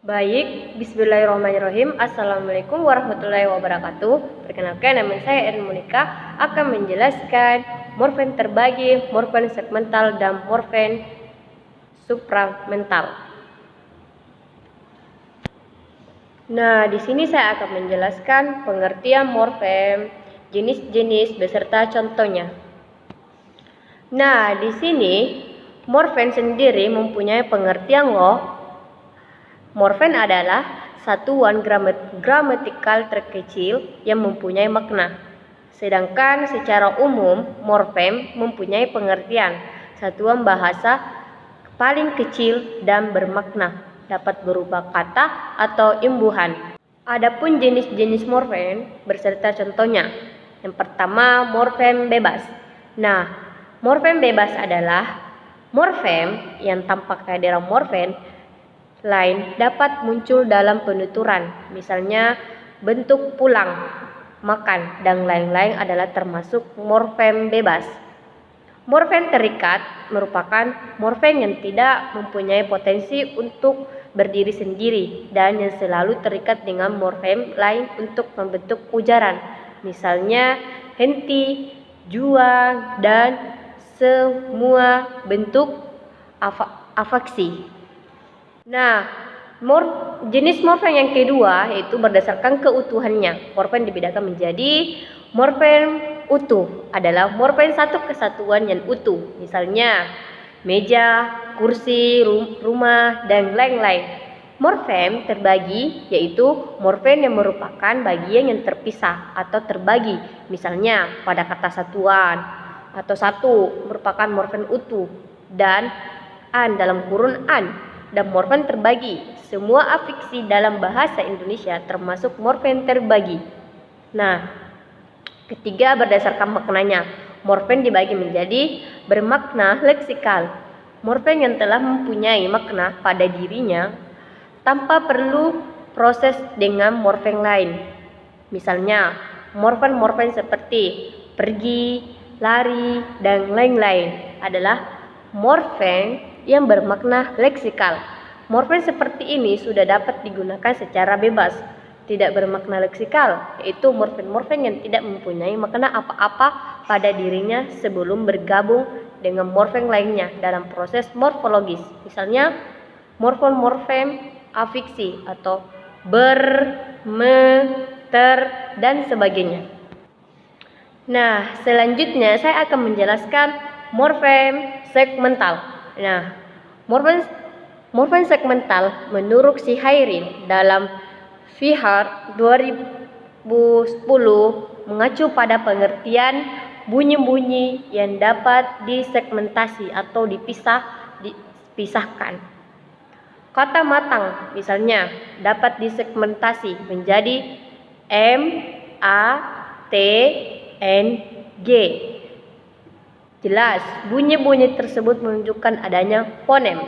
Baik, bismillahirrahmanirrahim. Assalamualaikum warahmatullahi wabarakatuh. Perkenalkan, nama saya Erin Monika akan menjelaskan morfen terbagi, morfen segmental, dan morfen supramental. Nah, di sini saya akan menjelaskan pengertian morfem, jenis-jenis beserta contohnya. Nah, di sini morfen sendiri mempunyai pengertian loh. Morfen adalah satuan gramatikal terkecil yang mempunyai makna. Sedangkan secara umum, morfem mempunyai pengertian satuan bahasa paling kecil dan bermakna, dapat berupa kata atau imbuhan. Adapun jenis-jenis morfem beserta contohnya. Yang pertama, morfem bebas. Nah, morfem bebas adalah morfem yang tanpa kehadiran morfem lain dapat muncul dalam penuturan, misalnya bentuk pulang, makan, dan lain-lain adalah termasuk morfem bebas. Morfem terikat merupakan morfem yang tidak mempunyai potensi untuk berdiri sendiri dan yang selalu terikat dengan morfem lain untuk membentuk ujaran, misalnya henti, jua, dan semua bentuk afaksi. Nah, jenis morfem yang kedua yaitu berdasarkan keutuhannya. Morfem dibedakan menjadi morfem utuh adalah morfem satu kesatuan yang utuh. Misalnya meja, kursi, rumah, dan lain-lain. Morfem terbagi yaitu morfem yang merupakan bagian yang terpisah atau terbagi. Misalnya pada kata satuan atau satu merupakan morfem utuh dan an dalam kurun an. Dan morfem terbagi. Semua afiksi dalam bahasa Indonesia termasuk morfem terbagi. Nah, ketiga berdasarkan maknanya. Morfem dibagi menjadi bermakna leksikal. Morfem yang telah mempunyai makna pada dirinya tanpa perlu proses dengan morfem lain. Misalnya, morfem-morfem seperti pergi, lari, dan lain-lain adalah morfem yang bermakna leksikal. Morfem seperti ini sudah dapat digunakan secara bebas, tidak bermakna leksikal, yaitu morfem-morfem yang tidak mempunyai makna apa-apa pada dirinya sebelum bergabung dengan morfem lainnya dalam proses morfologis. Misalnya, morfem-morfem afiksi atau ber, me, ter, dan sebagainya. Nah, selanjutnya saya akan menjelaskan morfem segmental. Nah, morfem segmental menurut Syahrini dalam Vihar 2010 mengacu pada pengertian bunyi-bunyi yang dapat disegmentasi atau dipisahkan. Kata matang misalnya dapat disegmentasi menjadi M, A, T, N, G. Jelas, bunyi-bunyi tersebut menunjukkan adanya fonem.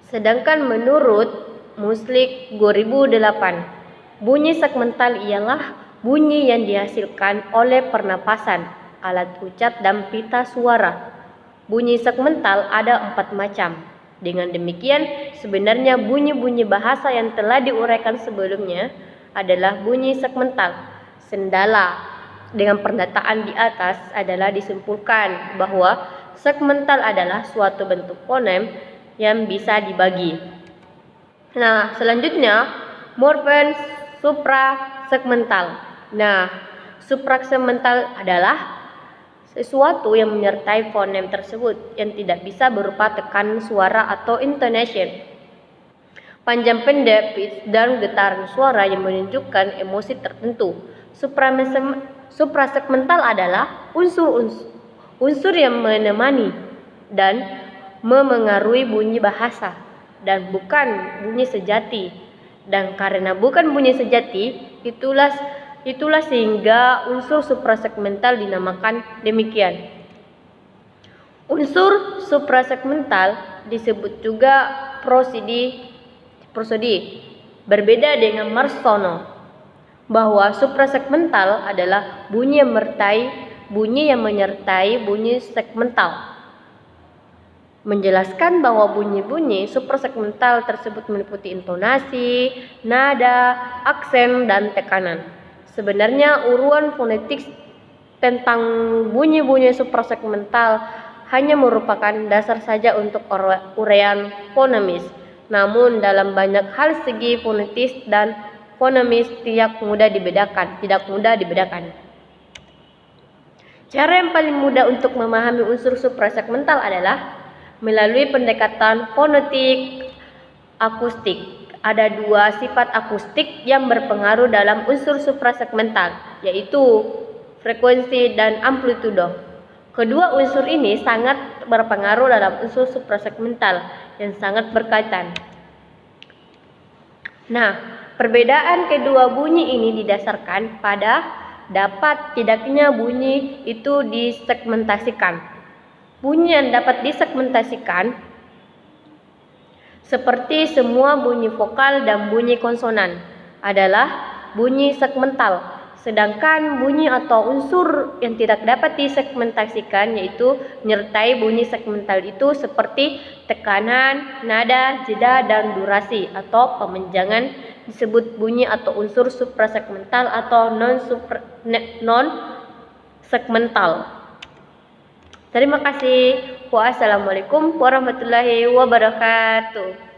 Sedangkan menurut Muslik 2008, bunyi segmental ialah bunyi yang dihasilkan oleh pernapasan, alat ucap, dan pita suara. Bunyi segmental ada 4 macam. Dengan demikian, sebenarnya bunyi-bunyi bahasa yang telah diuraikan sebelumnya adalah bunyi segmental. Sendala dengan pernyataan di atas adalah disimpulkan bahwa segmental adalah suatu bentuk fonem yang bisa dibagi. Nah, selanjutnya morfem suprasegmental. Nah, suprasegmental adalah sesuatu yang menyertai fonem tersebut yang tidak bisa berupa tekanan suara atau intonation, panjang pendek, pitch, dan getaran suara yang menunjukkan emosi tertentu. Suprasegmental adalah unsur yang menemani dan memengaruhi bunyi bahasa dan bukan bunyi sejati. Dan karena bukan bunyi sejati, itulah sehingga unsur suprasegmental dinamakan demikian. Unsur suprasegmental disebut juga prosodi. Berbeda dengan Marsono bahwa suprasegmental adalah bunyi yang menyertai bunyi segmental. menjelaskan bahwa bunyi-bunyi suprasegmental tersebut meliputi intonasi, nada, aksen, dan tekanan. Sebenarnya uraian fonetik tentang bunyi-bunyi suprasegmental hanya merupakan dasar saja untuk uraian fonemis. Namun dalam banyak hal segi fonetis dan fonemis tidak mudah dibedakan. Cara yang paling mudah untuk memahami unsur suprasegmental adalah melalui pendekatan fonetik akustik. Ada dua sifat akustik yang berpengaruh dalam unsur suprasegmental, yaitu frekuensi dan amplitudo. Kedua unsur ini sangat berpengaruh dalam unsur suprasegmental yang sangat berkaitan. Nah, perbedaan kedua bunyi ini didasarkan pada dapat tidaknya bunyi itu disegmentasikan. Bunyi yang dapat disegmentasikan seperti semua bunyi vokal dan bunyi konsonan adalah bunyi segmental. Sedangkan bunyi atau unsur yang tidak dapat disegmentasikan yaitu menyertai bunyi segmental itu seperti tekanan, nada, jeda, dan durasi atau pemanjangan disebut bunyi atau unsur suprasegmental atau non-segmental. Terima kasih. Wassalamualaikum warahmatullahi wabarakatuh.